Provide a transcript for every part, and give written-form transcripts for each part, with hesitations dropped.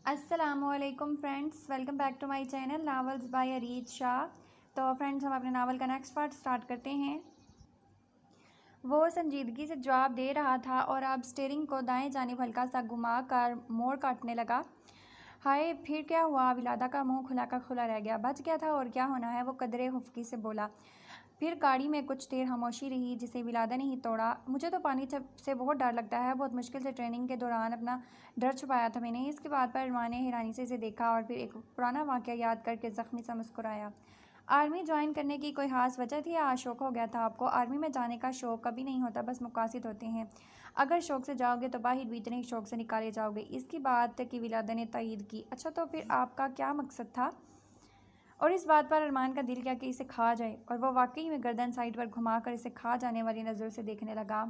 अस्सलामुअलैकुम friends, welcome back to my channel novels by Areej Shah. तो friends, हम अपने नावल का नेक्स्ट पार्ट स्टार्ट करते हैं। वो संजीदगी से जवाब दे रहा था और अब स्टीयरिंग को दाएं जानिब हल्का सा घुमा कर मोड़ काटने लगा। हाय, फिर क्या हुआ? विलादा का मुंह खुला का खुला रह गया। बच गया था और क्या होना है, वो कदरे हुफ्की से बोला। फिर गाड़ी में कुछ देर खामोशी रही जिसे विलादा ने ही तोड़ा। मुझे तो पानी से बहुत डर लगता है। बहुत मुश्किल से ट्रेनिंग के दौरान अपना डर छुपाया था मैंने। इसके बाद पर अरमान ने हैरानी से इसे देखा और फिर एक पुराना वाक़या याद करके ज़ख्मी सा मुस्कुराया। आर्मी ज्वाइन करने की कोई ख़ास वजह थी या शौक हो गया था आपको? आर्मी में जाने का शौक़ कभी नहीं होता, बस मकासद होते हैं। अगर शौक़ से जाओगे तो बाहर भी इतने ही शौक़ से निकाले जाओगे। इसकी बात की विलादा ने तायीद की। अच्छा, तो फिर आपका क्या मकसद था? और इस बात पर अरमान का दिल किया कि इसे खा जाए, और वह वाकई में गर्दन साइड पर घुमाकर इसे खा जाने वाली नज़र से देखने लगा।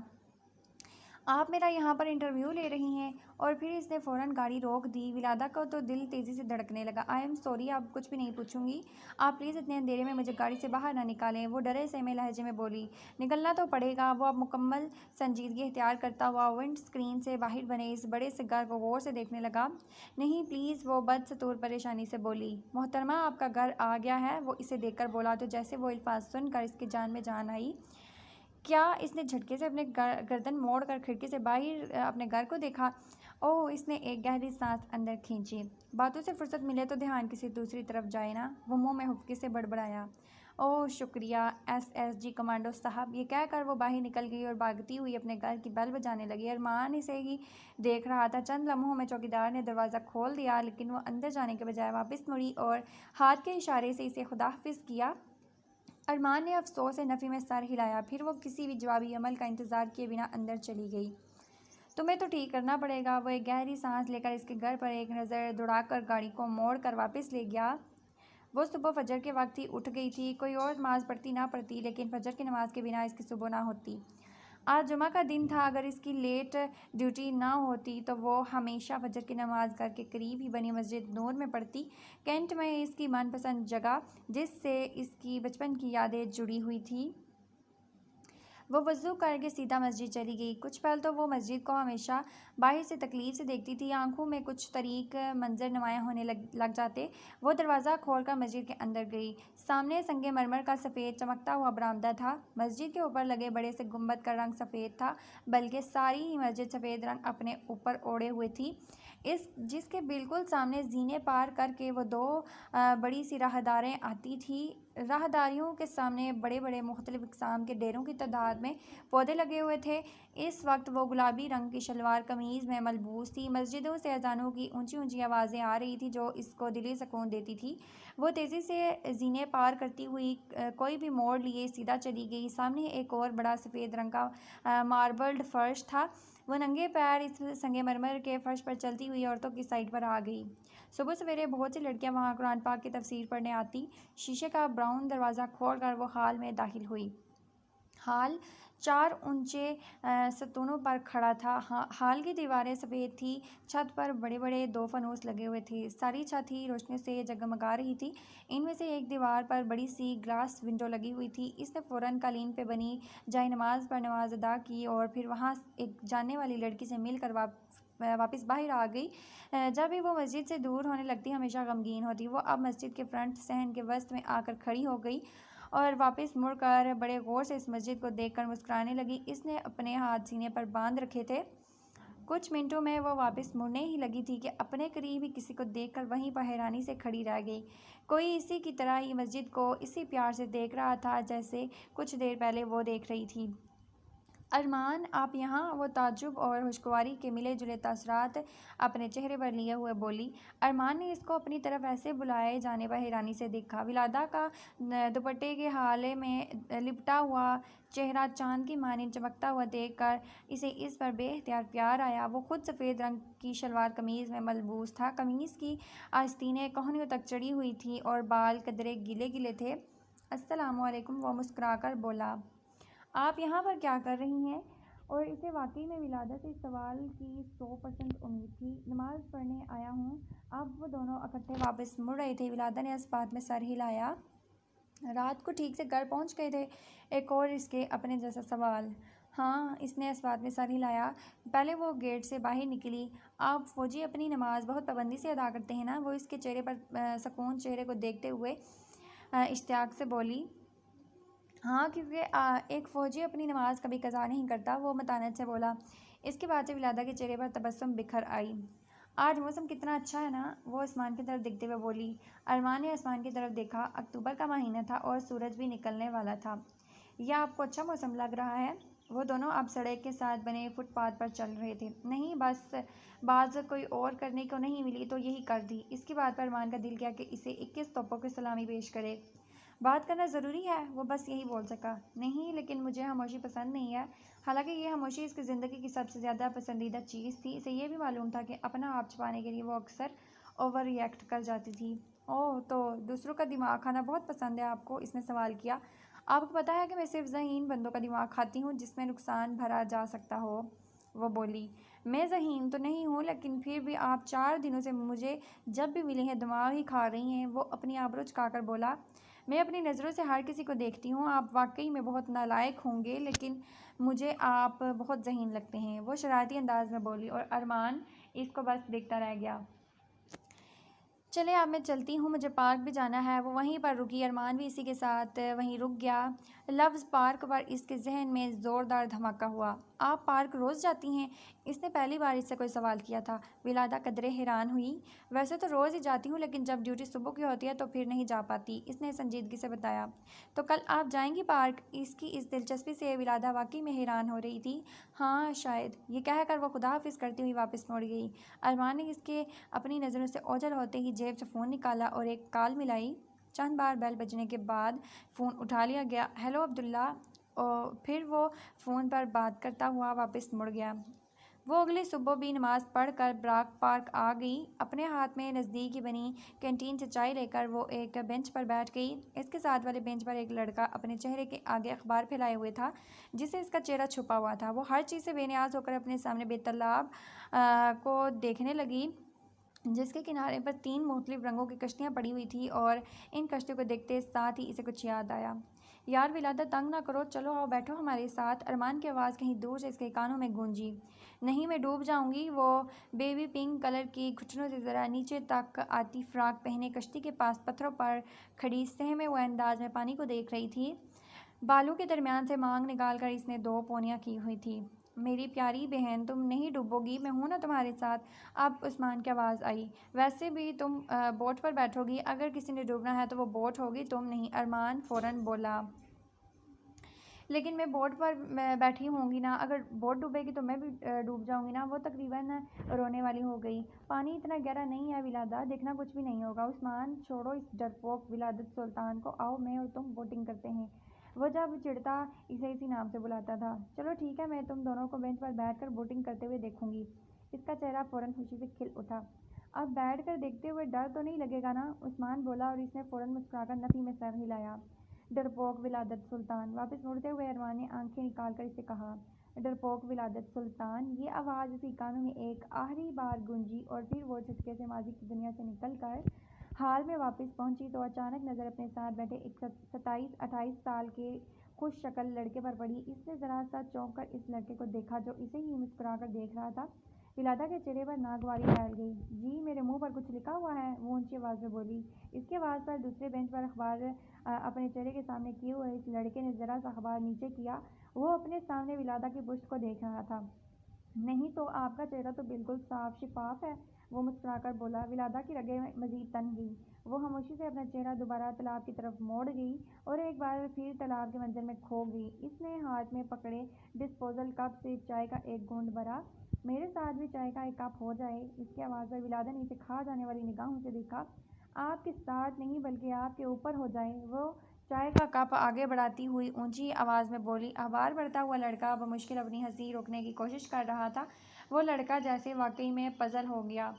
आप मेरा यहाँ पर इंटरव्यू ले रही हैं? और फिर इसने फ़ौरन गाड़ी रोक दी। विलादा को तो दिल तेज़ी से धड़कने लगा। आई एम सॉरी, आप कुछ भी नहीं पूछूंगी। आप प्लीज़ इतने अंधेरे में मुझे गाड़ी से बाहर ना निकालें, वो डरे सहमे लहजे में बोली। निकलना तो पड़ेगा। वो अब मुकम्मल संजीदगी इख्तियार करता हुआ विंड स्क्रीन से बाहर बने इस बड़े से घर को गौर से देखने लगा। नहीं प्लीज़, वो बदसतूर परेशानी से बोली। मोहतरमा, आपका घर आ गया है, वो इसे देखकर बोला तो जैसे वो अल्फाज सुनकर इसकी जान में जान आई। क्या? इसने झटके से अपने गर्दन मोड़ कर खिड़की से बाहर अपने घर को देखा। ओह, इसने एक गहरी सांस अंदर खींची। बातों से फुर्सत मिले तो ध्यान किसी दूसरी तरफ जाए ना, वो मुंह में हुफ्की से बड़बड़ाया। ओह शुक्रिया एसएसजी कमांडो साहब। ये कहकर वो बाहर निकल गई और भागती हुई अपने घर की बेल बजाने लगी। अरमान इसे ही देख रहा था। चंद लम्हों में चौकीदार ने दरवाज़ा खोल दिया, लेकिन वो अंदर जाने के बजाय वापस मुड़ी और हाथ के इशारे से इसे खुदाहफिज किया। अरमान ने अफसोस से नफ़ी में सर हिलाया। फिर वो किसी भी जवाबी अमल का इंतज़ार किए बिना अंदर चली गई। तुम्हें तो ठीक करना पड़ेगा। वो एक गहरी सांस लेकर इसके घर पर एक नज़र दौड़ाकर गाड़ी को मोड़ कर वापस ले गया। वो सुबह फजर के वक्त ही उठ गई थी। कोई और नमाज़ पढ़ती ना पढ़ती, लेकिन फजर की नमाज के बिना इसकी सुबह ना होती। आज जुमा का दिन था। अगर इसकी लेट ड्यूटी ना होती तो वो हमेशा फजर की नमाज घर के करीब ही बनी मस्जिद नूर में पढ़ती। कैंट में इसकी मनपसंद जगह, जिससे इसकी बचपन की यादें जुड़ी हुई थी। वो वज़ू करके सीधा मस्जिद चली गई। कुछ पल तो वो मस्जिद को हमेशा बाहर से तकलीफ से देखती थी। आंखों में कुछ तरीक मंजर नुमायाँ होने लग जाते। वो दरवाज़ा खोलकर मस्जिद के अंदर गई। सामने संगे मरमर का सफ़ेद चमकता हुआ बरामदा था। मस्जिद के ऊपर लगे बड़े से गुंबद का रंग सफ़ेद था, बल्कि सारी ही मस्जिद सफ़ेद रंग अपने ऊपर ओढ़े हुए थी। जिसके बिल्कुल सामने जीने पार करके वो दो बड़ी सी राहदारें आती थी। राहदारियों के सामने बड़े बड़े मुख्तलिफ़ इक़साम के ढेरों की तादाद में पौधे लगे हुए थे। इस वक्त वो गुलाबी रंग की शलवार कमीज़ में मलबूस थी। मस्जिदों से अजानों की ऊंची ऊंची आवाज़ें आ रही थी जो इसको दिली सुकून देती थी। वो तेज़ी से जीने पार करती हुई कोई भी मोड़ लिए सीधा चली गई। सामने एक और बड़ा सफ़ेद रंग का मार्बल्ड फर्श था। वो नंगे पैर इस संगमरमर के फर्श पर चलती हुई औरतों की साइड पर आ गई। सुबह सवेरे बहुत सी लड़कियां वहां कुरान पाक की तफसीर पढ़ने आती। शीशे का ब्राउन दरवाज़ा खोलकर वो हाल में दाखिल हुई। हाल 4 ऊंचे सतूनों पर खड़ा था। हाल की दीवारें सफ़ेद थी। छत पर बड़े बड़े 2 फनूस लगे हुए थे। सारी छत ही रोशनी से जगमगा रही थी। इनमें से एक दीवार पर बड़ी सी ग्लास विंडो लगी हुई थी। इसने फ़ौरन कालीन पे बनी जाए नमाज पर नमाज अदा की और फिर वहाँ एक जानने वाली लड़की से मिलकर वापस बाहर आ गई। जब भी वो मस्जिद से दूर होने लगती हमेशा गमगीन होती। वो अब मस्जिद के फ्रंट सहन के वस्त में आकर खड़ी हो गई और वापस मुड़कर बड़े गौर से इस मस्जिद को देखकर मुस्कुराने लगी। इसने अपने हाथ सीने पर बांध रखे थे। कुछ मिनटों में वो वापस मुड़ने ही लगी थी कि अपने करीब ही किसी को देखकर वहीं पर हैरानी से खड़ी रह गई। कोई इसी की तरह ही मस्जिद को इसी प्यार से देख रहा था जैसे कुछ देर पहले वो देख रही थी। अरमान, आप यहाँ? वो ताज्जुब और खुशगवारी के मिले जुले तासरात अपने चेहरे पर लिए हुए बोली। अरमान ने इसको अपनी तरफ ऐसे बुलाए जाने पर हैरानी से देखा। विलादा का दुपट्टे के हाले में लिपटा हुआ चेहरा चांद की मानिंद चमकता हुआ देखकर इसे इस पर बेइख्तियार प्यार आया। वो खुद सफ़ेद रंग की शलवार कमीज़ में मलबूस था। कमीज़ की आस्तीनें कोहनियों तक चढ़ी हुई थी और बाल कदरे गीले गीले थे। अस्सलामुअलैकुम, वो मुस्कुराकर बोला। आप यहाँ पर क्या कर रही हैं? और इसे वाकई में विलादा से इस सवाल की 100% उम्मीद थी। नमाज पढ़ने आया हूँ। अब वो दोनों इकट्ठे वापस मुड़ रहे थे। विलादा ने इस बात में सर हिलाया। रात को ठीक से घर पहुँच गए थे? एक और इसके अपने जैसा सवाल। हाँ, इसने इस बात में सर हिलाया। पहले वो गेट से बाहर निकली। आप फ़ौजी अपनी नमाज बहुत पाबंदी से अदा करते हैं ना? वो इसके चेहरे पर सकून चेहरे को देखते हुए इश्तियाक से बोली। हाँ, क्योंकि एक फ़ौजी अपनी नमाज कभी कज़ा नहीं करता, वो मतानत से बोला। इसके बाद से विलादा के चेहरे पर तबस्सुम बिखर आई। आज मौसम कितना अच्छा है ना? वो आसमान की तरफ देखते हुए बोली। अरमान ने आसमान की तरफ देखा। अक्टूबर का महीना था और सूरज भी निकलने वाला था। यह आपको अच्छा मौसम लग रहा है? वो दोनों अब सड़क के साथ बने फुटपाथ पर चल रहे थे। नहीं, बस बात कोई और करने को नहीं मिली तो यही कर दी। इसकी बात पर अरमान का दिल किया कि इसे 21 तोपों की सलामी पेश करे। बात करना ज़रूरी है, वो बस यही बोल सका। नहीं, लेकिन मुझे खामोशी पसंद नहीं है। हालांकि ये खामोशी इसकी ज़िंदगी की सबसे ज़्यादा पसंदीदा चीज़ थी। इसे ये भी मालूम था कि अपना आप छुपाने के लिए वो अक्सर ओवर रिएक्ट कर जाती थी। ओह, तो दूसरों का दिमाग खाना बहुत पसंद है आपको? इसने सवाल किया। आपको पता है कि मैं सिर्फ ज़हीन बंदों का दिमाग खाती हूँ जिसमें नुकसान भरा जा सकता हो। वो बोली। मैं ज़हीन तो नहीं हूँ, लेकिन फिर भी आप 4 दिनों से मुझे जब भी मिले हैं दिमाग ही खा रही हैं। वो अपनी आबरू झुकाकर बोला। मैं अपनी नज़रों से हर किसी को देखती हूँ। आप वाकई में बहुत नालायक होंगे, लेकिन मुझे आप बहुत ज़हीन लगते हैं। वो शरारती अंदाज में बोली और अरमान इसको बस देखता रह गया। चले, अब मैं चलती हूँ, मुझे पार्क भी जाना है। वो वहीं पर रुकी। अरमान भी इसी के साथ वहीं रुक गया। लफ्ज़ पार्क पर इसके जहन में ज़ोरदार धमाका हुआ। आप पार्क रोज़ जाती हैं? इसने पहली बार इससे कोई सवाल किया था। विलादा कदरे हैरान हुई। वैसे तो रोज़ ही जाती हूँ, लेकिन जब ड्यूटी सुबह की होती है तो फिर नहीं जा पाती, इसने संजीदगी से बताया। तो कल आप जाएंगी पार्क? इसकी इस दिलचस्पी से विलादा वाकई में हैरान हो रही थी। हाँ, शायद। ये कहकर वो खुदा हाफिज़ करती हुई वापस मुड़ गई। अरमान ने इसके अपनी नज़रों से ओझल होते ही जेब से फ़ोन निकाला और एक कॉल मिलाई। चंद बार बेल बजने के बाद फ़ोन उठा लिया गया। हेलो अब्दुल्ला। और फिर वो फ़ोन पर बात करता हुआ वापस मुड़ गया। वो अगली सुबह भी नमाज पढ़ कर ब्राक पार्क आ गई। अपने हाथ में नज़दीक ही बनी कैंटीन से चाय लेकर वो एक बेंच पर बैठ गई। इसके साथ वाले बेंच पर एक लड़का अपने चेहरे के आगे अखबार फैलाए हुए था, जिससे इसका चेहरा छुपा हुआ था। वो हर चीज़ से बेनियाज होकर अपने सामने बेतालाब को देखने लगी, जिसके किनारे पर 3 मुख्तलिफ रंगों की कश्तियाँ पड़ी हुई थी। और इन कश्तियों को देखते साथ ही इसे कुछ याद आया। यार विलादा, तंग ना करो, चलो आओ बैठो हमारे साथ। अरमान की आवाज़ कहीं दूर से इसके कानों में गूंजी। नहीं, मैं डूब जाऊंगी। वो बेबी पिंक कलर की घुटनों से ज़रा नीचे तक आती फ्रॉक पहने कश्ती के पास पत्थरों पर खड़ी सहमे हुए अंदाज में पानी को देख रही थी। बालों के दरमियान से मांग निकाल कर इसने 2 पोनियाँ की हुई थी। मेरी प्यारी बहन, तुम नहीं डूबोगी, मैं हूं ना तुम्हारे साथ। अब उस्मान की आवाज़ आई। वैसे भी तुम बोट पर बैठोगी। अगर किसी ने डूबना है तो वो बोट होगी, तुम नहीं। अरमान फ़ौरन बोला। लेकिन मैं बोट पर बैठी होंगी ना, अगर बोट डूबेगी तो मैं भी डूब जाऊंगी ना। वो तकरीबन रोने वाली हो गई। पानी इतना गहरा नहीं है विलादा, देखना कुछ भी नहीं होगा। उस्मान, छोड़ो इस डरपोक विलादत सुल्तान को। आओ, मैं और तुम बोटिंग करते हैं। वो जब चिढ़ता इसे इसी नाम से बुलाता था। चलो ठीक है, मैं तुम दोनों को बेंच पर बैठकर बोटिंग करते हुए देखूंगी। इसका चेहरा फ़ौरन खुशी से खिल उठा। अब बैठ कर देखते हुए डर तो नहीं लगेगा ना? उस्मान बोला और इसने फ़ौरन मुस्कुराकर नफ़ी में सर हिलाया। डरपोक विलादत सुल्तान। वापस मुड़ते हुए अरमान ने आंखें निकाल कर इसे कहा। डरपोक विलादत सुल्तान। ये आवाज़ उसी कानों में एक आखिरी बार गूंजी और फिर वो झटके से माजी की दुनिया से निकल कर हाल में वापस पहुंची तो अचानक नज़र अपने साथ बैठे एक 27-28 साल के खुश शक्ल लड़के पर पड़ी। इसने ज़रा सा चौंक कर इस लड़के को देखा जो इसे ही मुस्कुरा कर देख रहा था। विलादा के चेहरे पर नागवारी फैल गई। जी, मेरे मुंह पर कुछ लिखा हुआ है, वो ऊंची आवाज़ में बोली। इसकी आवाज़ पर दूसरे बेंच पर अखबार अपने चेहरे के सामने किए हुए इस लड़के ने ज़रा सा अखबार नीचे किया। वो अपने सामने विलादा की पुश्त को देख रहा था। नहीं तो आपका चेहरा तो बिल्कुल साफ शिफाफ है, वो मुस्कुराकर बोला। विलादा की रगें मजीद तन गई। वो खामोशी से अपना चेहरा दोबारा तालाब की तरफ मोड़ गई और एक बार फिर तालाब के मंजर में खो गई। इसने हाथ में पकड़े डिस्पोजल कप से चाय का एक घूंट भरा। मेरे साथ भी चाय का एक कप हो जाए। इसकी आवाज़ पर विलादा ने इसे खा जाने वाली निगाहों से देखा। आपके साथ नहीं बल्कि आपके ऊपर हो जाए। वो चाय का कप आगे बढ़ाती हुई ऊंची आवाज़ में बोली। आभार बढ़ता हुआ लड़का बमुश्किल अपनी हंसी रोकने की कोशिश कर रहा था। वो लड़का जैसे वाकई में पजल हो गया।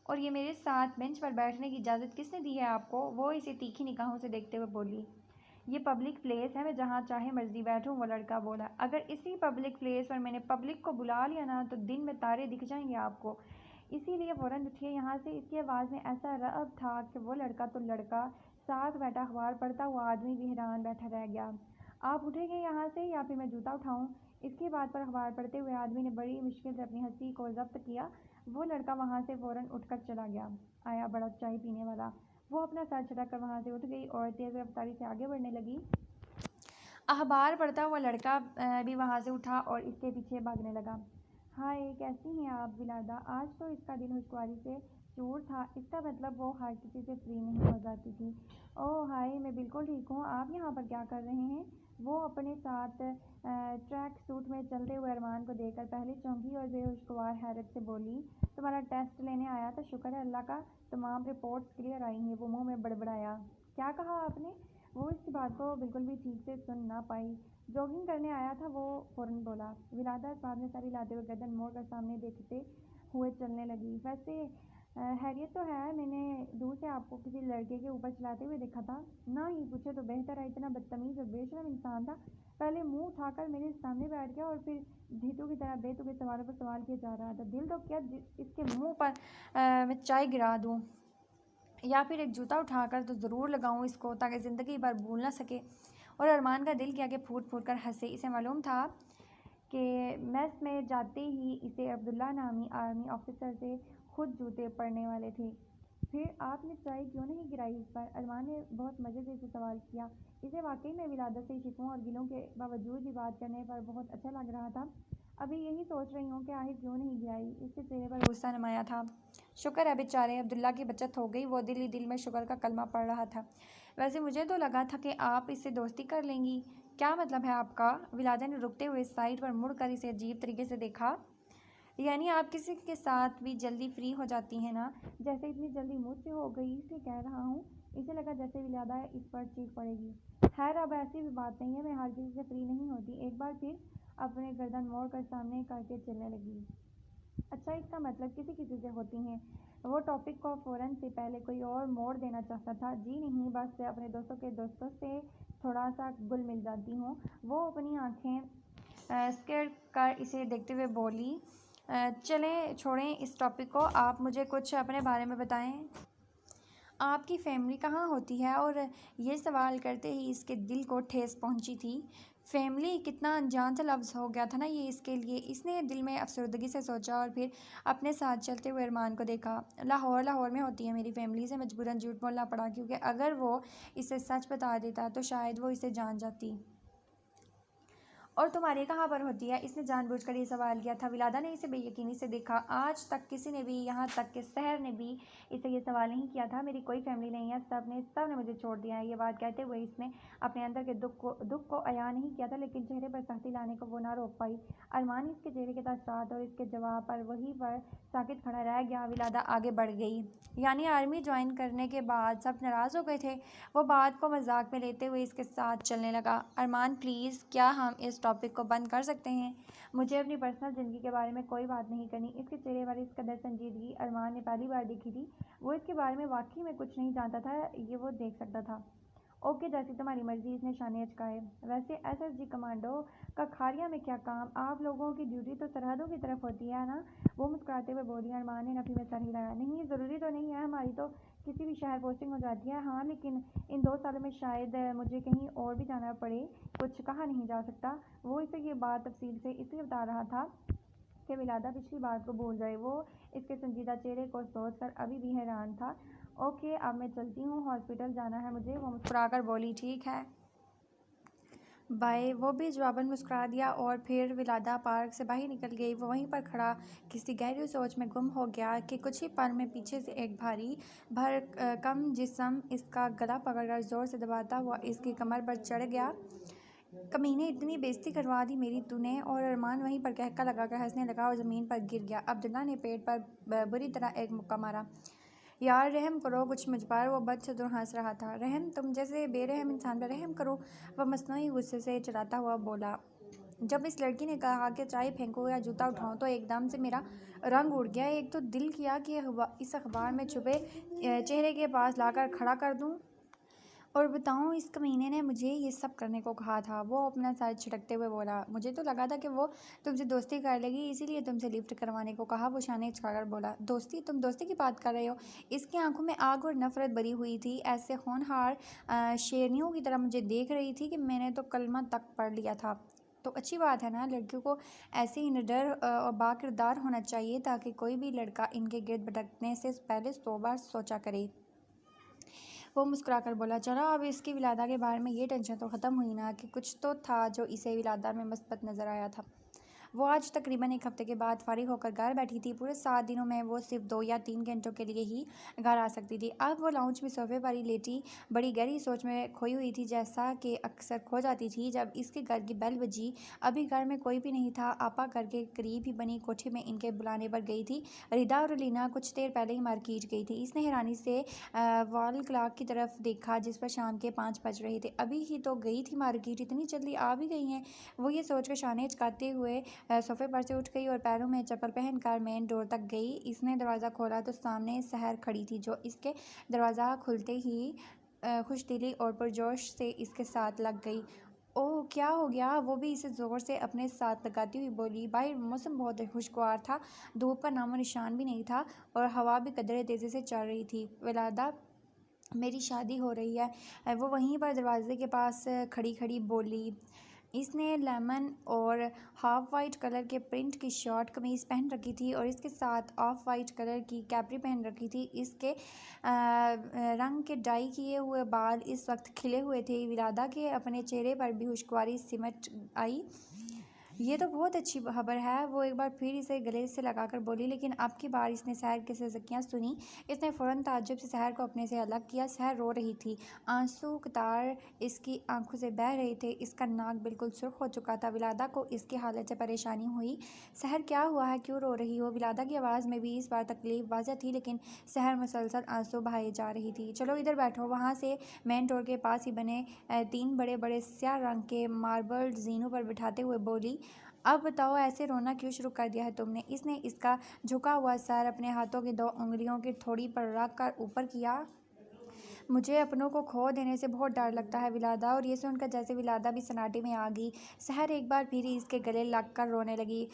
और ये मेरे साथ बेंच पर बैठने की इजाज़त किसने दी है आपको? वो इसे तीखी निगाहों से देखते हुए बोली। ये पब्लिक प्लेस है, मैं जहाँ चाहे मर्जी बैठूँ, वो लड़का बोला। अगर इसी पब्लिक प्लेस पर मैंने पब्लिक को बुला लिया ना तो दिन में तारे दिख जाएंगे आपको। इसीलिए फ़ौरन उठिए यहाँ से। इसकी आवाज़ में ऐसा रअब था कि वो लड़का तो लड़का, साथ बैठा अखबार पढ़ता हुआ आदमी भी हैरान बैठा रह गया। आप उठेंगे यहाँ से या फिर मैं जूता उठाऊँ? इसके बाद पर अखबार पढ़ते हुए आदमी ने बड़ी मुश्किल से अपनी हंसी को जब्त किया। वो लड़का वहाँ से फ़ौरन उठकर चला गया। आया बड़ा चाय पीने वाला। वो अपना सर झटक कर वहाँ से उठ गई और तेज़ रफ्तारी से आगे बढ़ने लगी। अखबार पढ़ता हुआ लड़का भी वहाँ से उठा और इसके पीछे भागने लगा। हाय कैसी हैं आप विलादा? आज तो इसका दिल खुशगवारी से चूर था। इसका मतलब वो हर किसी से फ्री नहीं हो जाती थी। ओह हाय मैं बिल्कुल ठीक हूँ। आप यहाँ पर क्या कर रहे हैं? वो अपने साथ ट्रैक सूट में चलते हुए अरमान को देखकर पहले चौंकी और बेखुशगवार हैरत से बोली, तुम्हारा टेस्ट लेने आया था, शुक्र है अल्लाह का तमाम रिपोर्ट्स क्लियर आई हैं। वो मुंह में बड़बड़ाया। क्या कहा आपने? वो इसकी बात को बिल्कुल भी ठीक से सुन ना पाई। जॉगिंग करने आया था, वो फ़ौरन बोला। विलादा इस बात में सारी लाते हुए गर्दन मोड़ कर सामने देखते हुए चलने लगी। वैसे हैरियत तो है, मैंने दूर से आपको किसी लड़के के ऊपर चलाते हुए देखा था। ना ही पूछे तो बेहतर है, इतना बदतमीज़ और बेशरम इंसान था। पहले मुंह उठाकर मेरे सामने बैठ गया और फिर ढीठों की तरह बेतुके सवालों पर सवाल किया जा रहा था। दिल तो क्या इसके मुंह पर मैं चाय गिरा दूँ या फिर एक जूता उठाकर तो ज़रूर लगाऊं इसको, ताकि ज़िंदगी भर भूल ना सके। और अरमान का दिल किया कि फूट फूट कर हंसे। इसे मालूम था कि मेस में जाते ही इसे अब्दुल्ला नामी आर्मी ऑफिसर से खुद जूते पड़ने वाले थे। फिर आपने चाय क्यों नहीं गिराई इस पर? अरमान ने बहुत मज़े से इसे सवाल किया। इसे वाकई में विलादत से शिकवों और गिलों के बावजूद भी बात करने पर बहुत अच्छा लग रहा था। अभी यही सोच रही हूँ कि आखिर क्यों नहीं गिराई। इसके चेहरे पर गुस्सा नुमाया था। शुक्र है बेचारे अब्दुल्ला की बचत हो गई। वो दिल ही दिल में शुक्र का कलमा पढ़ रहा था। वैसे मुझे तो लगा था कि आप इससे दोस्ती कर लेंगी। क्या मतलब है आपका? विलादा ने रुकते हुए साइड पर मुड़कर इसे अजीब तरीके से देखा। यानी आप किसी के साथ भी जल्दी फ्री हो जाती हैं ना? जैसे इतनी जल्दी मुझसे हो गई इसलिए कह रहा हूँ। इसे लगा जैसे विलादा इस पर चीख पड़ेगी। खैर अब ऐसी भी बात नहीं है, मैं हर किसी से फ्री नहीं होती। एक बार फिर अपने गर्दन मोड़ कर सामने करके चलने लगी। अच्छा इसका मतलब किसी किसी से होती हैं। वो टॉपिक को फ़ौरन से पहले कोई और मोड़ देना चाहता था। जी नहीं, बस अपने दोस्तों के दोस्तों से थोड़ा सा गुल मिल जाती हूँ। वो अपनी आंखें स्केयर कर इसे देखते हुए बोली। चलें छोड़ें इस टॉपिक को, आप मुझे कुछ अपने बारे में बताएं। आपकी फैमिली कहाँ होती है? और ये सवाल करते ही इसके दिल को ठेस पहुंची थी। फैमिली कितना अनजान सा लफ्ज़ हो गया था ना ये इसके लिए। इसने दिल में अफसरदगी से सोचा और फिर अपने साथ चलते हुए अरमान को देखा। लाहौर में होती है मेरी फैमिली। से मजबूरन झूठ बोलना पड़ा, क्योंकि अगर वो इसे सच बता देता तो शायद वो इसे जान जाती। और तुम्हारी कहाँ पर होती है? इसने जानबूझकर ये सवाल किया था। विलादा ने इसे बेयकीनी से देखा। आज तक किसी ने भी, यहाँ तक कि सहर ने भी इसे ये सवाल नहीं किया था। मेरी कोई फैमिली नहीं है, सब ने मुझे छोड़ दिया है। ये बात कहते हुए इसने अपने अंदर के दुख को अयान नहीं किया था, लेकिन चेहरे पर सख्ती लाने को वो ना रोक पाई। अरमान इसके चेहरे के तासरात और इसके जवाब पर वहीं पर साकित खड़ा रह गया। विलादा आगे बढ़ गई। यानी आर्मी ज्वाइन करने के बाद सब नाराज़ हो गए थे? वो बात को मजाक में लेते हुए इसके साथ चलने लगा। अरमान प्लीज़, क्या हम इस टॉपिक को बंद कर सकते हैं? मुझे अपनी पर्सनल ज़िंदगी के बारे में कोई बात नहीं करनी। इसके चेहरे पर इस कदर संजीदगी अरमान ने पहली बार देखी थी। वो इसके बारे में वाकई में कुछ नहीं जानता था, ये वो देख सकता था। ओके जैसी तुम्हारी मर्जी, इसने शाने अचकाए। वैसे एसएसजी कमांडो का खारिया में क्या काम? आप लोगों की ड्यूटी तो सरहदों की तरफ होती है ना? वो मुस्कुराते हुए बोली। अरमान ने नफी में सर हिलाया। नहीं ज़रूरी तो नहीं है, हमारी तो किसी भी शहर पोस्टिंग हो जाती है। हाँ लेकिन इन 2 सालों में शायद मुझे कहीं और भी जाना पड़े, कुछ कहा नहीं जा सकता। वो इसे ये बात तफसील से इसलिए बता रहा था कि विलादा पिछली बात को भूल जाए। वो इसके संजीदा चेहरे को सोचकर अभी भी हैरान था। ओके अब मैं चलती हूँ, हॉस्पिटल जाना है मुझे, वो मुस्कुराकर बोली। ठीक है बाय। वो भी जवाबन मुस्कुरा दिया और फिर विलादा पार्क से बाहर निकल गई। वो वहीं पर खड़ा किसी गहरी सोच में गुम हो गया कि कुछ ही पल में पीछे से एक भारी कम जिस्म इसका गला पकड़कर ज़ोर से दबाता हुआ इसकी कमर पर चढ़ गया। कमीने, इतनी बेइज्जती करवा दी मेरी तूने। और अरमान वहीं पर कहका लगाकर हंसने लगा और ज़मीन पर गिर गया। अब्दुल्ला ने पेट पर बुरी तरह एक मुक्का मारा। यार रहम करो कुछ मुझ पर। वो बदसुर हंस रहा था। रहम? तुम जैसे बेरहम इंसान पर रहम करो, वह मसनूई गुस्से से चिढ़ाता हुआ बोला। जब इस लड़की ने कहा कि चाय फेंको या जूता उठाऊं तो एकदम से मेरा रंग उड़ गया। एक तो दिल किया कि इस अखबार में छुपे चेहरे के पास लाकर खड़ा कर दूं और बताऊं इस कमीने ने मुझे ये सब करने को कहा था। वो अपना सर छिटकते हुए बोला। मुझे तो लगा था कि वो तुमसे दोस्ती कर लेगी, इसीलिए तुमसे लिफ्ट करवाने को कहा। वो शाने चढ़ाकर बोला। दोस्ती? तुम दोस्ती की बात कर रहे हो? इसकी आंखों में आग और नफरत भरी हुई थी। ऐसे होनहार शेरनियों की तरह मुझे देख रही थी कि मैंने तो कलमा तक पढ़ लिया था। तो अच्छी बात है ना, लड़कियों को ऐसे ही निडर और बाकिरदार होना चाहिए ताकि कोई भी लड़का इनके गिर्द भटकने से पहले 100 बार सोचा करे। वो मुस्कुराकर बोला, चलो अब इसकी विलादा के बारे में ये टेंशन तो ख़त्म हुई ना कि कुछ तो था जो इसे विलादा में मस्बत नज़र आया था। वो आज तकरीबन 1 हफ्ते के बाद फारिग होकर घर बैठी थी। पूरे 7 दिनों में वो सिर्फ 2 या 3 घंटों के लिए ही घर आ सकती थी। अब वो लाउंज में सोफे पर ही लेटी बड़ी गहरी सोच में खोई हुई थी, जैसा कि अक्सर खो जाती थी जब इसके घर की बेल बजी। अभी घर में कोई भी नहीं था। आपा घर के करीब ही बनी कोठी में इनके बुलाने पर गई थी। रिदा और लीना कुछ देर पहले ही मार्केट गई थी। इसने हैरानी से वॉल क्लॉक की तरफ देखा जिस पर शाम के 5 बज रहे थे। अभी ही तो गई थी मार्केट, इतनी जल्दी आ भी गई हैं। वो ये सोचकर शाने चकाते हुए सोफे पर से उठ गई और पैरों में चप्पल पहनकर मेन डोर तक गई। इसने दरवाज़ा खोला तो सामने सहर खड़ी थी, जो इसके दरवाज़ा खुलते ही खुशदिली और पुरजोश से इसके साथ लग गई। ओह, क्या हो गया? वो भी इसे ज़ोर से अपने साथ लगाती हुई बोली। बाहर मौसम बहुत खुशगवार था, धूप का नामो निशान भी नहीं था और हवा भी कदरे तेज़ी से चल रही थी। विलादा, मेरी शादी हो रही है। वो वहीं पर दरवाजे के पास खड़ी खड़ी बोली। इसने लेमन और हाफ वाइट कलर के प्रिंट की शॉर्ट कमीज़ पहन रखी थी और इसके साथ ऑफ वाइट कलर की कैपरी पहन रखी थी। इसके रंग के डाई किए हुए बाल इस वक्त खिले हुए थे। विलादा के अपने चेहरे पर भी खुशगवारी सिमट आई। ये तो बहुत अच्छी खबर है। वो एक बार फिर इसे गले से लगाकर बोली, लेकिन अब की बार इसने सहर की सिज़कियाँ सुनी। इसने फ़ौरन ताज्जुब से सहर को अपने से अलग किया। सहर रो रही थी, आंसू कतार इसकी आंखों से बह रहे थे। इसका नाक बिल्कुल सुर्ख हो चुका था। विलादा को इसकी हालत से परेशानी हुई। सहर, क्या हुआ है, क्यों रो रही हो? विलादा की आवाज़ में भी इस बार तकलीफ वाज़ह थी, लेकिन सहर मुसलसल आंसू बहाए जा रही थी। चलो इधर बैठो। वहाँ से मेन डोर के पास ही बने 3 बड़े बड़े स्याह रंग के मार्बल जीनों पर बिठाते हुए बोली, अब बताओ, ऐसे रोना क्यों शुरू कर दिया है तुमने? इसने इसका झुका हुआ सर अपने हाथों की 2 उंगलियों की थोड़ी पर रख कर ऊपर किया। मुझे अपनों को खो देने से बहुत डर लगता है विलादा। और ये सुनकर जैसे विलादा भी सन्नाटे में आ गई। सहर एक बार फिर इसके गले लग कर रोने लगी।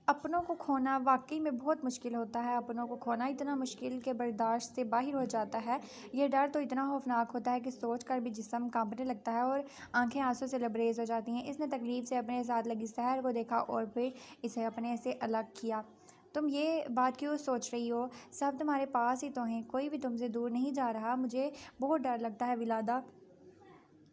अपनों को खोना वाकई में बहुत मुश्किल होता है। अपनों को खोना इतना मुश्किल के बर्दाश्त से बाहर हो जाता है। यह डर तो इतना खौफनाक होता है कि सोच कर भी जिस्म कांपने लगता है और आंखें आंसू से लबरेज हो जाती हैं। इसने तकलीफ से अपने साथ लगी सहर को देखा और फिर इसे अपने से अलग किया। तुम ये बात क्यों सोच रही हो? सब तुम्हारे पास ही तो हैं, कोई भी तुमसे दूर नहीं जा रहा। मुझे बहुत डर लगता है विलादा।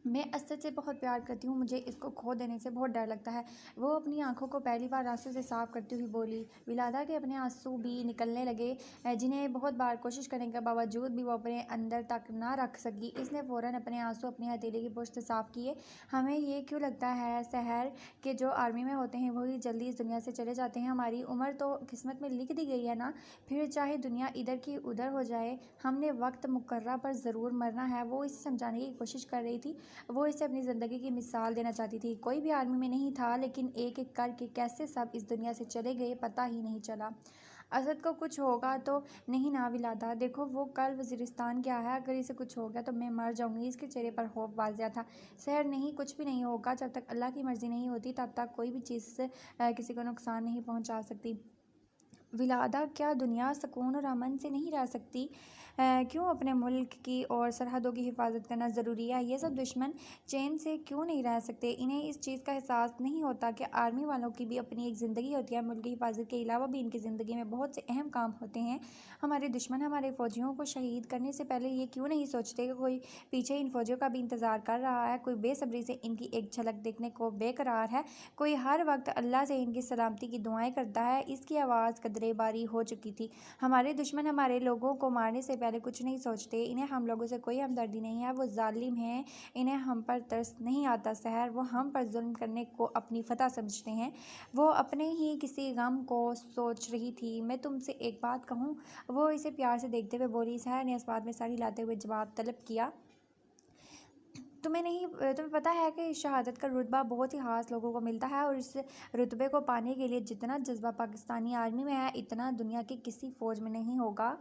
मैं असद से बहुत प्यार करती हूँ, मुझे इसको खो देने से बहुत डर लगता है। वो अपनी आंखों को पहली बार आंसू से साफ करती हुई बोली। विलादा के अपने आंसू भी निकलने लगे, जिन्हें बहुत बार कोशिश करने के बावजूद भी वो अपने अंदर तक ना रख सकी। इसने फ़ौरन अपने आंसू अपनी हथेली की पुष्ट से साफ़ किए। हमें ये क्यों लगता है सहर के जो आर्मी में होते हैं वही जल्दी इस दुनिया से चले जाते हैं? हमारी उम्र तो किस्मत में लिख दी गई है ना, फिर चाहे दुनिया इधर की उधर हो जाए, हमने वक्त मुकर्रा पर ज़रूर मरना है। वो इसे समझाने की कोशिश कर रही थी। वो इसे अपनी ज़िंदगी की मिसाल देना चाहती थी। कोई भी आर्मी में नहीं था, लेकिन एक एक करके कैसे सब इस दुनिया से चले गए पता ही नहीं चला। असद को कुछ होगा तो नहीं ना विलादा? देखो वो कल वज़ीरिस्तान गया है, अगर इसे कुछ हो गया तो मैं मर जाऊंगी। इसके चेहरे पर खौफ वाज़िया था। सहर, नहीं, कुछ भी नहीं होगा। जब तक अल्लाह की मर्ज़ी नहीं होती तब तक कोई भी चीज़ से किसी को नुकसान नहीं पहुंचा सकती। विलादा, क्या दुनिया सुकून और अमन से नहीं रह सकती? क्यों अपने मुल्क की और सरहदों की हिफाजत करना ज़रूरी है? ये सब दुश्मन चैन से क्यों नहीं रह सकते? इन्हें इस चीज़ का एहसास नहीं होता कि आर्मी वालों की भी अपनी एक ज़िंदगी होती है। मुल्क की हिफाजत के अलावा भी इनकी ज़िंदगी में बहुत से अहम काम होते हैं। हमारे दुश्मन हमारे फ़ौजियों को शहीद करने से पहले ये क्यों नहीं सोचते कि कोई पीछे इन फ़ौजियों का भी इंतज़ार कर रहा है, कोई बेसब्री से इनकी एक झलक देखने को बेकरार है, कोई हर वक्त अल्लाह से इनकी सलामती की दुआएं करता है। इसकी आवाज़ कदरे बारी हो चुकी थी। हमारे दुश्मन हमारे लोगों को मारने से पहले कुछ नहीं सोचते। इन्हें हम लोगों से कोई हमदर्दी नहीं है। वो जालिम हैं, इन्हें हम पर तरस नहीं आता सहर। वो हम पर जुल्म करने को अपनी फतह समझते हैं। वो अपने ही किसी गम को सोच रही थी। मैं तुमसे एक बात कहूँ? वो इसे प्यार से देखते हुए बोली। सहर ने इस बात में सर हिलाते हुए जवाब तलब किया। तुम्हें पता है कि शहादत का रुतबा बहुत ही ख़ास लोगों को मिलता है और इस रुतबे को पाने के लिए जितना जज्बा पाकिस्तानी आर्मी में है, इतना दुनिया की किसी फ़ौज में नहीं होगा।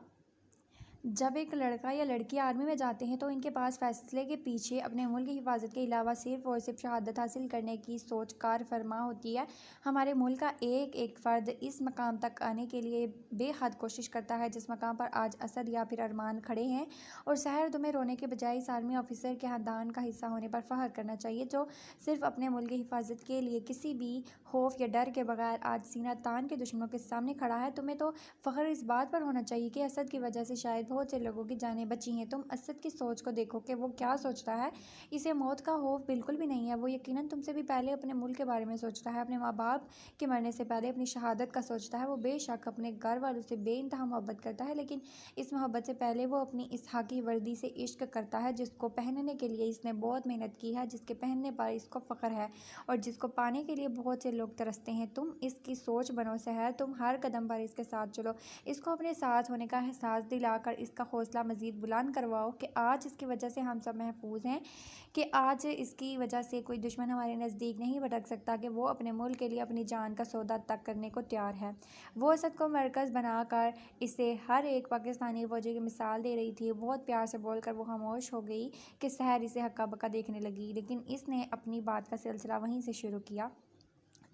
जब एक लड़का या लड़की आर्मी में जाते हैं तो इनके पास फ़ैसले के पीछे अपने मुल्क की हिफाजत के अलावा सिर्फ़ और सिर्फ शहादत हासिल करने की सोच कार फरमा होती है। हमारे मुल्क का एक एक फ़र्द इस मकाम तक आने के लिए बेहद कोशिश करता है जिस मकाम पर आज असद या फिर अरमान खड़े हैं। और शहर तुम्हें रोने के बजाय इस आर्मी ऑफिसर के ख़ानदान का हिस्सा होने पर फ़ख्र करना चाहिए जो सिर्फ़ अपने मुल्क की हिफाजत के लिए किसी भी खौफ या डर के बगैर आज सीना तान के दुश्मनों के सामने खड़ा है। तुम्हें तो फ़ख्र इस बात पर होना चाहिए कि असद की वजह से शायद बहुत से लोगों की जानें बची हैं। तुम असद की सोच को देखो कि वो क्या सोचता है। इसे मौत का खौफ बिल्कुल भी नहीं है। वो यकीनन तुमसे भी पहले अपने मुल्क के बारे में सोचता है, अपने माँ बाप के मरने से पहले अपनी शहादत का सोचता है। वो बेशक अपने घर वालों से बेइंतहा मोहब्बत करता है, लेकिन इस मोहब्बत से पहले वो अपनी इस खाकी वर्दी से इश्क करता है जिसको पहनने के लिए इसने बहुत मेहनत की है, जिसके पहनने पर इसको फ़ख्र है और जिसको पाने के लिए बहुत से लोग तरसते हैं। तुम इसकी सोच बनो सहर, तुम हर कदम पर इसके साथ चलो, इसको अपने साथ होने का एहसास दिलाकर इसका हौसला मज़ीद बुलंद करवाओ कि आज इसकी वजह से हम सब महफूज हैं, कि आज इसकी वजह से कोई दुश्मन हमारे नज़दीक नहीं भटक सकता, कि वो अपने मुल्क के लिए अपनी जान का सौदा तक करने को तैयार है। वो असद को मरकज़ बनाकर इसे हर एक पाकिस्तानी फौजी की मिसाल दे रही थी। बहुत प्यार से बोलकर वो खामोश हो गई कि सहर इसे हक्का बक्का देखने लगी, लेकिन इसने अपनी बात का सिलसिला वहीं से शुरू किया।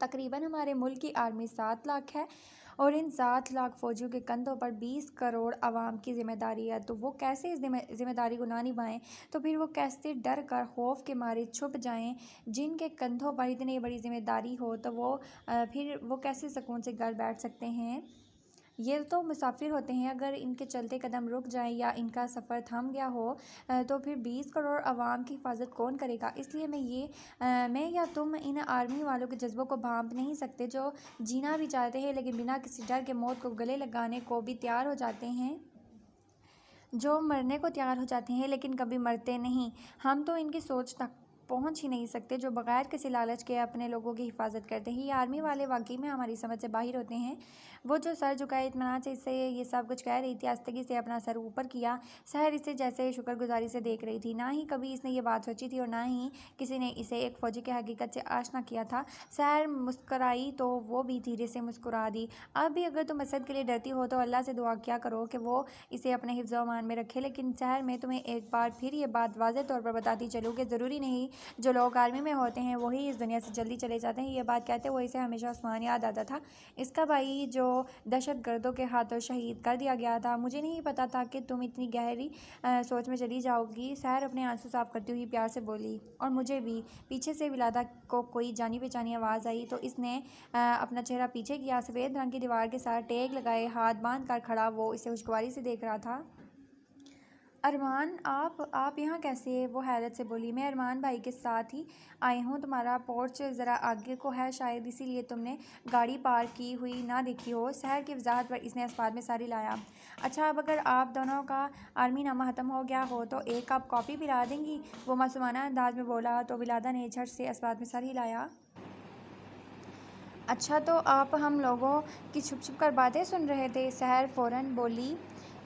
तकरीबन हमारे मुल्क की आर्मी 7 लाख है और इन 7 लाख फ़ौजियों के कंधों पर 20 करोड़ आवाम की ज़िम्मेदारी है। तो वो कैसे इस ज़िम्मेदारी को ना निभाएं, तो फिर वो कैसे डर कर खौफ के मारे छुप जाएं। जिनके कंधों पर इतनी बड़ी ज़िम्मेदारी हो तो वो फिर वो कैसे सुकून से घर बैठ सकते हैं। ये तो मुसाफिर होते हैं, अगर इनके चलते कदम रुक जाएं या इनका सफ़र थम गया हो तो फिर 20 करोड़ आवाम की हिफाजत कौन करेगा। इसलिए मैं या तुम इन आर्मी वालों के जज्बों को भांप नहीं सकते जो जीना भी चाहते हैं लेकिन बिना किसी डर के मौत को गले लगाने को भी तैयार हो जाते हैं, जो मरने को तैयार हो जाते हैं लेकिन कभी मरते नहीं। हम तो इनकी सोच तक पहुंच ही नहीं सकते जो बगैर किसी लालच के अपने लोगों की हिफाजत करते हैं। ये आर्मी वाले वाकई में हमारी समझ से बाहर होते हैं। वो जो सर झुकाए इत्मीनान से इससे ये सब कुछ कह रही थी, आस्तगी से अपना सर ऊपर किया। सहर इसे जैसे शुक्रगुजारी से देख रही थी। ना ही कभी इसने ये बात सोची थी और ना ही किसी ने इसे एक फ़ौजी की हकीकत से आशना किया था। सहर मुस्कराई तो वो भी धीरे से मुस्कुरा दी। अब भी अगर तुम असद के लिए डरती हो तो अल्लाह से दुआ किया करो कि वो इसे अपने हिफ्ज़ व अमान में रखे। लेकिन सहर मैं तुम्हें एक बार फिर ये बात वाज़ेह तौर पर बताती चलूँ कि ज़रूरी नहीं जो लोग आर्मी में होते हैं वही इस दुनिया से जल्दी चले जाते हैं। ये बात कहते हुए इसे हमेशा उस्मान याद आता था, इसका भाई जो दहशत गर्दों के हाथों शहीद कर दिया गया था। मुझे नहीं पता था कि तुम इतनी गहरी सोच में चली जाओगी। सहर अपने आंसू साफ करती हुई प्यार से बोली। और मुझे भी। पीछे से विलादा को कोई जानी पहचानी आवाज़ आई तो इसने अपना चेहरा पीछे किया। सफ़ेद रंग की दीवार के साथ टेक लगाए हाथ बांध कर खड़ा वो इसे खुशगवारी से देख रहा था। अरमान, आप यहाँ कैसे? वो हैरत से बोली। मैं अरमान भाई के साथ ही आई हूँ। तुम्हारा पोर्च ज़रा आगे को है, शायद इसीलिए तुमने गाड़ी पार की हुई ना देखी हो। सहर की वजाहत पर इसने इस बात में सारी लाया। अच्छा, अब अगर आप दोनों का आर्मी नामा ख़त्म हो गया हो तो एक कप कॉफ़ी पिला देंगी? वो मासूमाना अंदाज में बोला तो विलादा ने झट से इस बात में सर हिलाया। अच्छा, तो आप हम लोगों की छुप छुप कर बातें सुन रहे थे? सहर फ़ौरन बोली।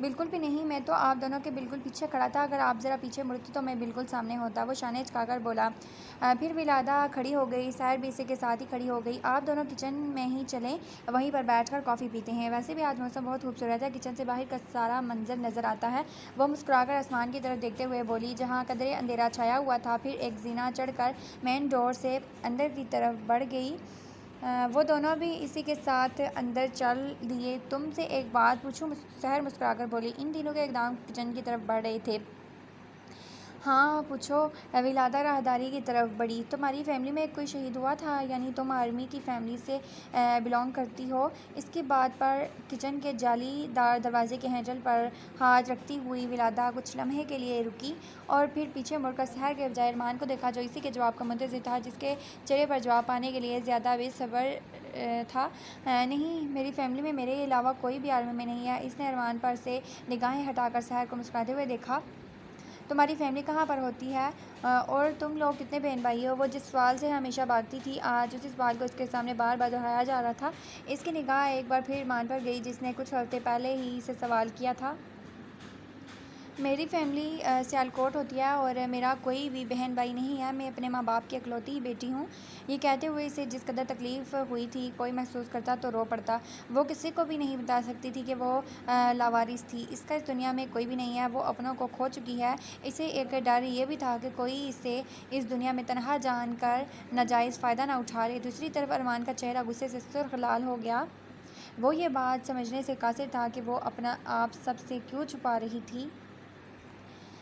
बिल्कुल भी नहीं, मैं तो आप दोनों के बिल्कुल पीछे खड़ा था। अगर आप ज़रा पीछे मुड़ते तो मैं बिल्कुल सामने होता। वो शाने झुकाकर बोला। फिर विलादा खड़ी हो गई। सहर भी इसी के साथ ही खड़ी हो गई। आप दोनों किचन में ही चलें, वहीं पर बैठकर कॉफ़ी पीते हैं। वैसे भी आज मौसम बहुत खूबसूरत है, किचन से बाहर का सारा मंजर नज़र आता है। वो मुस्कुराकर आसमान की तरफ देखते हुए बोली जहाँ कदरे अंधेरा छाया हुआ था। फिर एक जीना चढ़कर मेन डोर से अंदर की तरफ बढ़ गई। वो दोनों भी इसी के साथ अंदर चल दिए। तुमसे एक बात पूछूं? सहर मुस्कुराकर बोली। इन तीनों के एकदम किचन की तरफ बढ़ रहे थे। हाँ पूछो। विलादा राहदारी की तरफ बढ़ी। तुम्हारी फैमिली में कोई शहीद हुआ था? यानी तुम आर्मी की फैमिली से बिलोंग करती हो? इसकी बात पर किचन के जालीदार दरवाजे के हैंडल पर हाथ रखती हुई विलादा कुछ लम्हे के लिए रुकी और फिर पीछे मुड़कर सहर के बजाय अरमान को देखा जो इसी के जवाब का मुंतज़िर था, जिसके चेहरे पर जवाब पाने के लिए ज़्यादा बेसब्र था। नहीं, मेरी फैमिली में मेरे अलावा कोई भी आर्मी में नहीं है। इसने अरमान पर से निगाहें हटाकर सहर को मुस्कुराते हुए देखा। तुम्हारी फैमिली कहाँ पर होती है और तुम लोग कितने बहन भाई हो? वो जिस सवाल से हमेशा भागती थी आज उसी सवाल को इसके सामने बार बार दोहराया जा रहा था। इसकी निगाह एक बार फिर मान पर गई जिसने कुछ हफ्ते पहले ही इसे सवाल किया था। मेरी फैमिली सियालकोट होती है और मेरा कोई भी बहन भाई नहीं है। मैं अपने माँ बाप की इकलौती ही बेटी हूँ। ये कहते हुए इसे जिस कदर तकलीफ़ हुई थी, कोई महसूस करता तो रो पड़ता। वो किसी को भी नहीं बता सकती थी कि वो लावारिस थी। इसका इस दुनिया में कोई भी नहीं है। वो अपनों को खो चुकी है। इसे एक डर ये भी था कि कोई इसे इस दुनिया में तनहा जानकर नाजायज़ फ़ायदा ना उठा ले। दूसरी तरफ अरमान का चेहरा गुस्से से सुर्ख लाल हो गया। वो ये बात समझने से कासिर था कि वो अपना आप सबसे क्यों छुपा रही थी।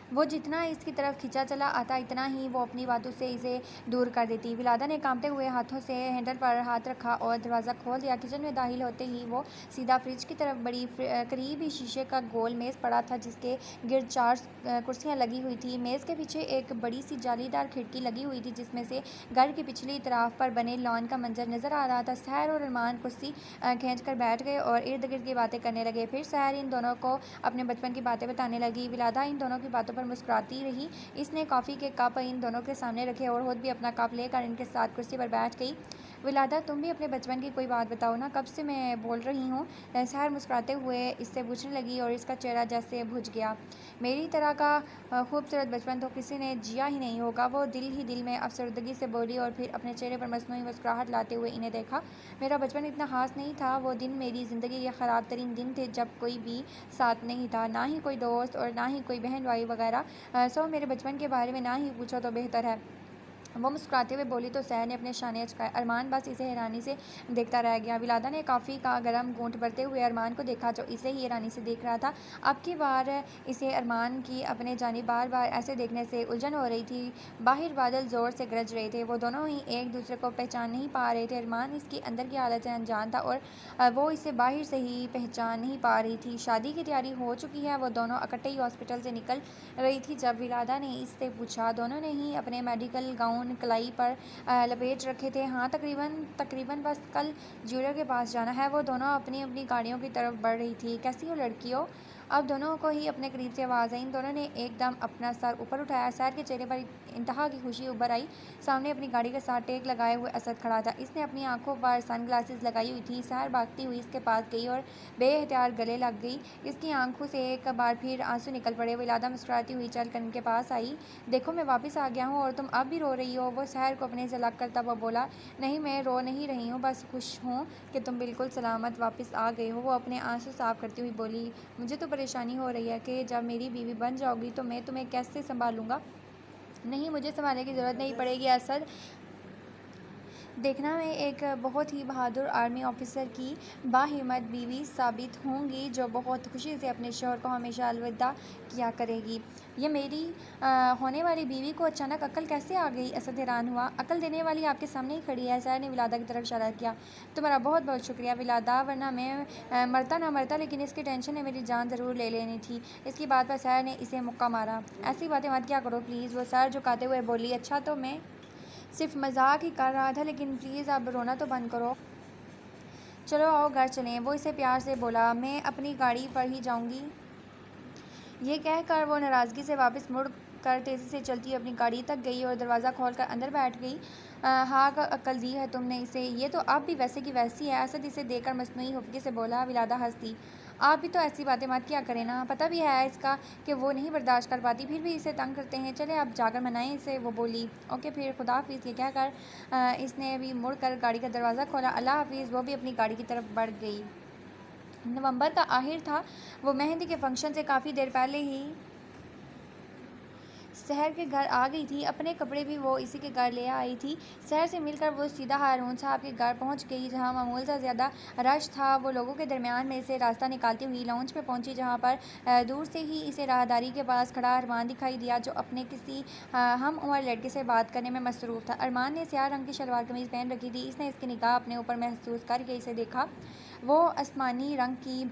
वो जितना इसकी तरफ खींचा चला आता, इतना ही वो अपनी बातों से इसे दूर कर देती। विलादा ने कांपते हुए हाथों से हैंडल पर हाथ रखा और दरवाज़ा खोल दिया। किचन में दाखिल होते ही वो सीधा फ्रिज की तरफ बढ़ी। करीब ही शीशे का गोल मेज़ पड़ा था, जिसके गिर्द 4 कुर्सियाँ लगी हुई थी। मेज़ के पीछे एक बड़ी सी जालीदार खिड़की लगी हुई थी, जिसमें से घर की पिछली तरफ पर बने लॉन का मंजर नज़र आ रहा था। सहर और अरमान कुर्सी खींच कर बैठ गए और इर्द गिर्द की बातें करने लगे। फिर सहर इन दोनों को अपने बचपन की बातें बताने लगी। विलादा इन दोनों की बातों पर मुस्कुराती रही। इसने कॉफ़ी के कप इन दोनों के सामने रखे और खुद भी अपना कप लेकर इनके साथ कुर्सी पर बैठ गई। विलादा, तुम भी अपने बचपन की कोई बात बताओ ना, कब से मैं बोल रही हूँ। सहर मुस्कुराते हुए इससे पूछने लगी और इसका चेहरा जैसे बुझ गया। मेरी तरह का खूबसूरत बचपन तो किसी ने जिया ही नहीं होगा। वो दिल ही दिल में अफसरदगी से बोली और फिर अपने चेहरे पर मसनूई मुस्कुराहट लाते हुए इन्हें देखा। मेरा बचपन इतना खास नहीं था। वो दिन मेरी ज़िंदगी के ख़राब तरीन दिन थे, जब कोई भी साथ नहीं था, ना ही कोई दोस्त और ना ही कोई बहन भाई वगैरह। सो मेरे बचपन के बारे में ना ही पूछो तो बेहतर है। वो मुस्कुराते हुए बोली तो सहर ने अपने शाने अचकाए। अरमान बस इसे हैरानी से देखता रह गया। विलादा ने कॉफ़ी का गर्म घूंट भरते हुए अरमान को देखा, जो इसे ही हैरानी से देख रहा था। अब की बार इसे अरमान की अपने जानिब बार बार ऐसे देखने से उलझन हो रही थी। बाहर बादल ज़ोर से गरज रहे थे। वो दोनों ही एक दूसरे को पहचान नहीं पा रहे थे। अरमान इसकी अंदर की हालत से अनजान था और वो इसे बाहर से ही पहचान नहीं पा रही थी। शादी की तैयारी हो चुकी है। वो दोनों इकट्ठे ही हॉस्पिटल से निकल रही थी जब विलादा ने इससे पूछा। दोनों ने ही अपने मेडिकल गाउन कलाई पर लपेट रखे थे। हाँ, तकरीबन बस कल ज्वेलर के पास जाना है। वो दोनों अपनी अपनी गाड़ियों की तरफ बढ़ रही थी। कैसी हो लड़कियों? अब दोनों को ही अपने करीब से आवाज़ आई। इन दोनों ने एकदम अपना सर ऊपर उठाया। सैर के चेहरे पर इंतहा की खुशी उभर आई। सामने अपनी गाड़ी के साथ टेक लगाए हुए असद खड़ा था। इसने अपनी आंखों पर सन ग्लासेस लगाई हुई थी। सैर भागती हुई इसके पास गई और बेहतियार गले लग गई। इसकी आंखों से एक बार फिर आंसू निकल पड़े। विलादा मुस्कुराती हुई चल कर इनके पास आई। देखो, मैं वापस आ गया हूँ और तुम अब भी रो रही हो। वो सहर को अपने से अलग करता हुआ बोला। नहीं, मैं रो नहीं रही हूँ, बस खुश हूँ कि तुम बिल्कुल सलामत वापस आ गए हो। वो अपने आंसू साफ करती हुई बोली। मुझे तो परेशानी हो रही है कि जब मेरी बीवी बन जाओगी तो मैं तुम्हें कैसे संभालूंगा। नहीं, मुझे संभालने की ज़रूरत नहीं पड़ेगी असद। देखना, मैं एक बहुत ही बहादुर आर्मी ऑफिसर की बाहिम्मत बीवी साबित होंगी, जो बहुत खुशी से अपने शौहर को हमेशा अलविदा किया करेगी। ये मेरी होने वाली बीवी को अचानक अक्ल कैसे आ गई? असद हैरान हुआ। अक्ल देने वाली आपके सामने ही खड़ी है। सैर ने विलादा की तरफ इशारा किया। तुम्हारा बहुत बहुत शुक्रिया विलादा, वरना मैं मरता ना मरता, लेकिन इसकी टेंशन ने मेरी जान ज़रूर ले लेनी थी। इसकी बात पर सैर ने इसे मुक्का मारा। ऐसी बातें मत क्या करो प्लीज़। वो सर झुकाते हुए बोली। अच्छा, तो मैं सिर्फ मजाक ही कर रहा था, लेकिन प्लीज़ अब रोना तो बंद करो। चलो आओ घर चलें। वो इसे प्यार से बोला। मैं अपनी गाड़ी पर ही जाऊंगी। ये कहकर वो नाराज़गी से वापस मुड़ कर तेज़ी से चलती अपनी गाड़ी तक गई और दरवाज़ा खोलकर अंदर बैठ गई। हाँ, अक्ल दी है तुमने इसे, ये तो अब भी वैसे की वैसी है। असद इसे देखकर मसनूई हुफ्के से बोला। विलादा हंस दी। आप भी तो ऐसी बातें मत क्या करें ना, पता भी है इसका कि वो नहीं बर्दाश्त कर पाती, फिर भी इसे तंग करते हैं। चले आप जाकर मनाएं इसे। वो बोली। ओके, फिर खुदा हाफिज़। ये कहकर इसने भी मुड़ कर गाड़ी का दरवाज़ा खोला। अल्लाह हाफिज़। वो भी अपनी गाड़ी की तरफ बढ़ गई। नवंबर का आखिर था। वो मेहंदी के फंक्शन से काफ़ी देर पहले ही सहर के घर आ गई थी। अपने कपड़े भी वो इसी के घर ले आई थी। सहर से मिलकर वो सीधा हारून साहब के घर पहुंच गई, जहां मामूल से ज़्यादा रश था। वो लोगों के दरमियान में से रास्ता निकालती हुई लाउंज पे पहुंची, जहां पर दूर से ही इसे राहदारी के पास खड़ा अरमान दिखाई दिया, जो अपने किसी हम उम्र लड़के से बात करने में मसरूफ़ था। अरमान ने स्याह रंग की शलवार कमीज़ पहन रखी थी। इसने इसकी निगाह अपने ऊपर महसूस करके इसे देखा। वो आसमानी रंग की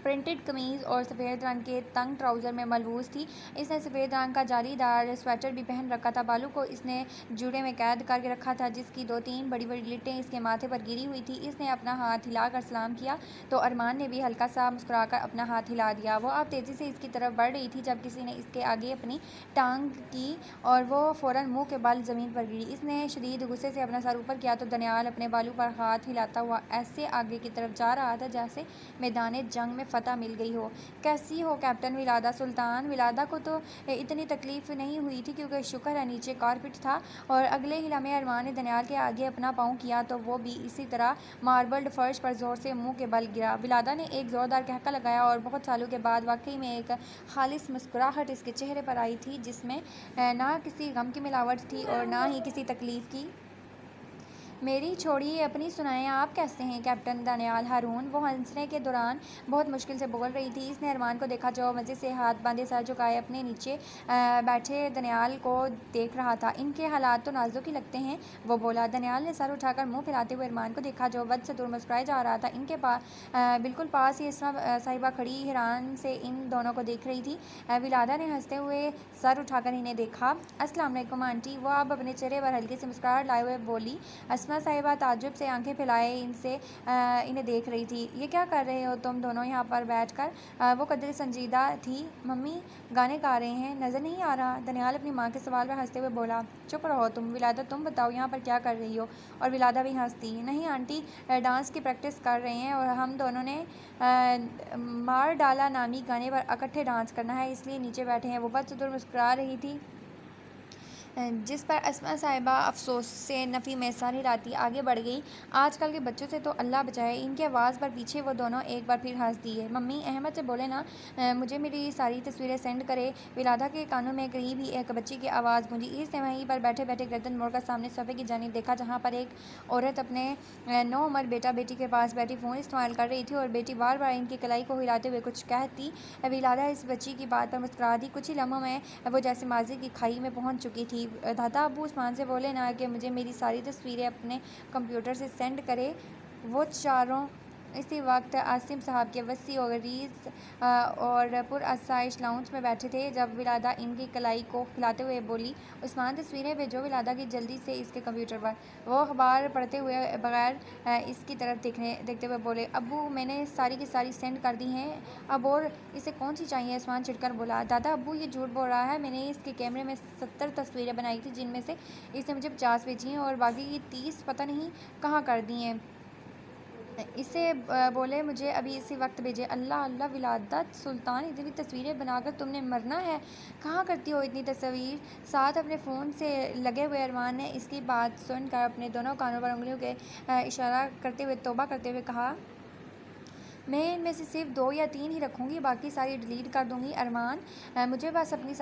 प्रिंटेड कमीज़ और सफ़ेद रंग के तंग ट्राउज़र में मलबूस थी। इसने सफ़ेद रंग का जालीदार स्वेटर भी पहन रखा था। बालों को इसने जूड़े में कैद करके रखा था, जिसकी 2-3 बड़ी बड़ी लिट्टें इसके माथे पर गिरी हुई थी। इसने अपना हाथ हिलाकर सलाम किया तो अरमान ने भी हल्का सा मुस्कुराकर अपना हाथ हिला दिया। वो अब तेज़ी से इसकी तरफ बढ़ रही थी जब किसी ने इसके आगे अपनी टांग की और वो फ़ौरन मुँह के बल ज़मीन पर गिरी। इसने शदीद गुस्से से अपना सर ऊपर किया तो दनियाल अपने बालों पर हाथ हिलाता हुआ ऐसे आगे की तरफ जा रहा था जैसे मैदान जंग में फ़तह मिल गई हो। कैसी हो कैप्टन विलादा सुल्तान? विलादा को तो इतनी तकलीफ़ नहीं हुई थी क्योंकि शुक्र है नीचे कारपेट था और अगले ही लम्हे अरमान ने दनियाल के आगे अपना पाँव किया तो वो भी इसी तरह मार्बल्ड फर्श पर ज़ोर से मुंह के बल गिरा। विलादा ने एक ज़ोरदार कहका लगाया और बहुत सालों के बाद वाकई में एक खालिस मुस्कुराहट इसके चेहरे पर आई थी, जिसमें ना किसी गम की मिलावट थी और ना ही किसी तकलीफ़ की। मेरी छोड़िए, अपनी सुनाएं, आप कैसे हैं कैप्टन दनियाल हारून? वो हंसने के दौरान बहुत मुश्किल से बोल रही थी। इसने अरमान को देखा जो मज़े से हाथ बांधे सर झुकाए अपने नीचे बैठे दनियाल को देख रहा था। इनके हालात तो नाजुक ही लगते हैं, वो बोला। दनियाल ने सर उठाकर मुंह फैलाते हुए अरमान को देखा जो वध से दूर मुस्कुराए जा रहा था। इनके बिल्कुल पास ही इसमा साहिबा खड़ी हैरान से इन दोनों को देख रही थी। विलादा ने हंसते हुए सर उठाकर इन्हें देखा। अस्सलाम वालेकुम आंटी, वो अब अपने चेहरे पर हल्की सी मुस्कुराहट लाए हुए बोली। अस्मा साहिबा ताज्जुब से आंखें फैलाए इन्हें देख रही थी। ये क्या कर रहे हो तुम दोनों यहाँ पर बैठकर? वो कदर संजीदा थी। मम्मी गाने गा रहे हैं, नज़र नहीं आ रहा? दनियाल अपनी माँ के सवाल पर हंसते हुए बोला। चुप रहो तुम। विलादा तुम बताओ यहाँ पर क्या कर रही हो? और विलादा भी हंसती। नहीं आंटी, डांस की प्रैक्टिस कर रहे हैं और हम दोनों ने मार डाला नामी गाने पर इकट्ठे डांस करना है, इसलिए नीचे बैठे हैं। वो बस दूर मुस्कुरा रही थी, जिस पर अस्मा साहिबा अफसोस से नफ़ी में सर हिलाती आगे बढ़ गई। आजकल के बच्चों से तो अल्लाह बचाए। इनकी आवाज़ पर पीछे वो दोनों एक बार फिर हंस दिए। मम्मी अहमद से बोले ना मुझे मेरी सारी तस्वीरें सेंड करे। विलादा के कानों में करीब ही एक बच्ची की आवाज़ गूंजी। इसने वहीं पर बैठे बैठे गर्दन मोड़कर सामने सोफे की जानिब देखा, जहाँ पर एक औरत अपने नौउम्र बेटा बेटी के पास बैठी फ़ोन इस्तेमाल कर रही थी और बेटी बार बार इनकी कलाई को हिलाते हुए कुछ कहती। विलादा इस बच्ची की बात पर मुस्कुरा दी। कुछ ही लम्हों में वो जैसे माजी की खाई में पहुँच चुकी थी। दादा अबू उस्मान से बोले ना कि मुझे मेरी सारी तस्वीरें अपने कंप्यूटर से सेंड करे। वो चारों इसी वक्त आसिम साहब के वसी और रीज़ और पुरअसाइश लाउंज में बैठे थे जब विलादा इनकी कलाई को खिलाते हुए बोली। उस्मान तस्वीरें भेजो विलादा की जल्दी से इसके कंप्यूटर पर। वो अखबार पढ़ते हुए बगैर इसकी तरफ देखते हुए बोले। अब्बू मैंने सारी की सारी सेंड कर दी हैं अब, और इसे कौन सी चाहिए? उस्मान चिढ़कर बोला। दादा अब्बू ये झूठ बोल रहा है, मैंने इसके कैमरे में 70 तस्वीरें बनाई थी, जिनमें से इसने मुझे 50 भेजी हैं और बाकी की 30 पता नहीं कहाँ कर दी हैं। इसे बोले मुझे अभी इसी वक्त भेजे। अल्लाह अल्लाह विलादा सुल्तान, इतनी तस्वीरें बनाकर तुमने मरना है? कहाँ करती हो इतनी तस्वीर? साथ अपने फ़ोन से लगे हुए अरमान ने इसकी बात सुनकर अपने दोनों कानों पर उंगलियों के इशारा करते हुए तौबा करते हुए कहा, मैं इनमें से सिर्फ 2 या 3 ही रखूँगी, बाकी सारी डिलीट कर दूँगी। अरमान मुझे बस अपनी